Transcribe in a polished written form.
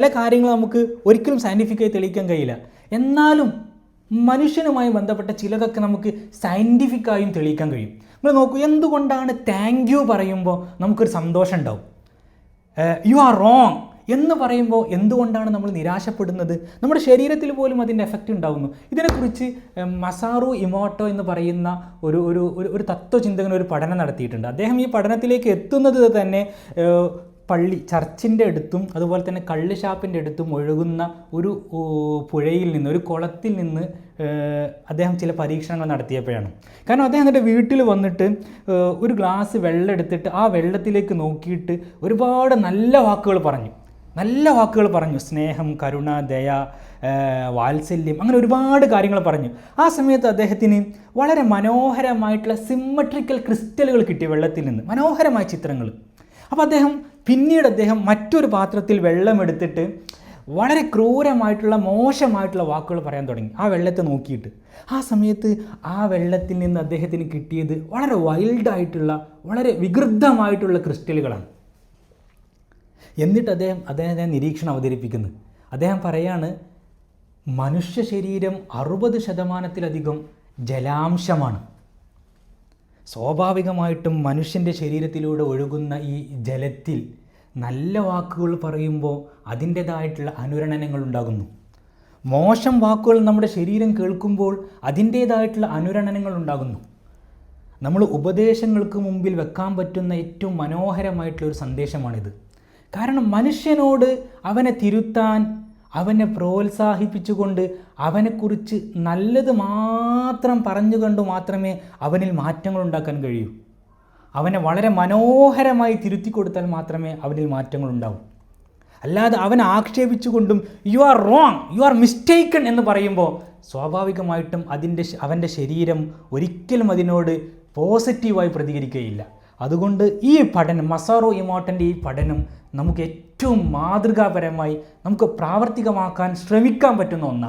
പല കാര്യങ്ങളും നമുക്ക് ഒരിക്കലും സയൻറ്റിഫിക്കായി തെളിയിക്കാൻ കഴിയില്ല. എന്നാലും മനുഷ്യനുമായി ബന്ധപ്പെട്ട ചിലതൊക്കെ നമുക്ക് സയൻറ്റിഫിക്കായും തെളിയിക്കാൻ കഴിയും. നിങ്ങൾ നോക്കൂ, എന്തുകൊണ്ടാണ് താങ്ക് യു പറയുമ്പോൾ നമുക്കൊരു സന്തോഷം ഉണ്ടാവും? യു ആർ റോങ് എന്ന് പറയുമ്പോൾ എന്തുകൊണ്ടാണ് നമ്മൾ നിരാശപ്പെടുന്നത്? നമ്മുടെ ശരീരത്തിൽ പോലും അതിൻ്റെ എഫക്റ്റ് ഉണ്ടാകുന്നു. ഇതിനെക്കുറിച്ച് മസാറു ഇമോട്ടോ എന്ന് പറയുന്ന ഒരു തത്വചിന്തകൻ ഒരു പഠനം നടത്തിയിട്ടുണ്ട്. അദ്ദേഹം ഈ പഠനത്തിലേക്ക് എത്തുന്നത് തന്നെ ചർച്ചിൻ്റെ അടുത്തും അതുപോലെ തന്നെ കള്ള് ഷാപ്പിൻ്റെ അടുത്തും ഒഴുകുന്ന ഒരു പുഴയിൽ നിന്ന്, ഒരു കുളത്തിൽ നിന്ന് അദ്ദേഹം ചില പരീക്ഷണങ്ങൾ നടത്തിയപ്പോഴാണ്. കാരണം അദ്ദേഹം എൻ്റെ വീട്ടിൽ വന്നിട്ട് ഒരു ഗ്ലാസ് വെള്ളം എടുത്തിട്ട് ആ വെള്ളത്തിലേക്ക് നോക്കിയിട്ട് ഒരുപാട് നല്ല വാക്കുകൾ പറഞ്ഞു. സ്നേഹം, കരുണ, ദയ, വാത്സല്യം, അങ്ങനെ ഒരുപാട് കാര്യങ്ങൾ പറഞ്ഞു. ആ സമയത്ത് അദ്ദേഹത്തിന് വളരെ മനോഹരമായിട്ടുള്ള സിമ്മട്രിക്കൽ ക്രിസ്റ്റലുകൾ കിട്ടി വെള്ളത്തിൽ നിന്ന്, മനോഹരമായ ചിത്രങ്ങൾ. അപ്പോൾ പിന്നീട് അദ്ദേഹം മറ്റൊരു പാത്രത്തിൽ വെള്ളമെടുത്തിട്ട് വളരെ ക്രൂരമായിട്ടുള്ള മോശമായിട്ടുള്ള വാക്കുകൾ പറയാൻ തുടങ്ങി ആ വെള്ളത്തെ നോക്കിയിട്ട്. ആ സമയത്ത് ആ വെള്ളത്തിൽ നിന്ന് അദ്ദേഹത്തിന് കിട്ടിയത് വളരെ വൈൽഡായിട്ടുള്ള, വളരെ വികൃതമായിട്ടുള്ള ക്രിസ്റ്റലുകളാണ്. എന്നിട്ട് അദ്ദേഹം നിരീക്ഷണം അവതരിപ്പിക്കുന്നു. അദ്ദേഹം പറയാണ്, മനുഷ്യ ശരീരം 60% ജലാംശമാണ്. സ്വാഭാവികമായിട്ടും മനുഷ്യൻ്റെ ശരീരത്തിലൂടെ ഒഴുകുന്ന ഈ ജലത്തിൽ നല്ല വാക്കുകൾ പറയുമ്പോൾ അതിൻ്റേതായിട്ടുള്ള അനുരണനങ്ങൾ ഉണ്ടാകുന്നു. മോശം വാക്കുകൾ നമ്മുടെ ശരീരം കേൾക്കുമ്പോൾ അതിൻ്റേതായിട്ടുള്ള അനുരണനങ്ങൾ ഉണ്ടാകുന്നു. നമ്മൾ ഉപദേശങ്ങൾക്ക് മുമ്പിൽ വെക്കാൻ പറ്റുന്ന ഏറ്റവും മനോഹരമായിട്ടുള്ളൊരു സന്ദേശമാണിത്. കാരണം മനുഷ്യനോട് അവനെ തിരുത്താൻ, അവനെ പ്രോത്സാഹിപ്പിച്ചുകൊണ്ട്, അവനെക്കുറിച്ച് നല്ലത് മാത്രം പറഞ്ഞുകൊണ്ട് മാത്രമേ അവനിൽ മാറ്റങ്ങൾ ഉണ്ടാക്കാൻ കഴിയൂ. അവനെ വളരെ മനോഹരമായി തിരുത്തി കൊടുത്താൽ മാത്രമേ അവനിൽ മാറ്റങ്ങൾ ഉണ്ടാവൂ. അല്ലാതെ അവനെ ആക്ഷേപിച്ചുകൊണ്ടും you are wrong, you are mistaken എന്ന് പറയുമ്പോൾ സ്വാഭാവികമായിട്ടും അവൻ്റെ ശരീരം ഒരിക്കലും അതിനോട് പോസിറ്റീവായി പ്രതികരിക്കുകയില്ല. അതുകൊണ്ട് ഈ പഠനം, മസാറു ഇമോട്ടൻ്റെ ഈ പഠനം നമുക്ക് ഏറ്റവും മാതൃകാപരമായി നമുക്ക് പ്രാവർത്തികമാക്കാൻ ശ്രമിക്കാൻ പറ്റുന്ന ഒന്നാണ്.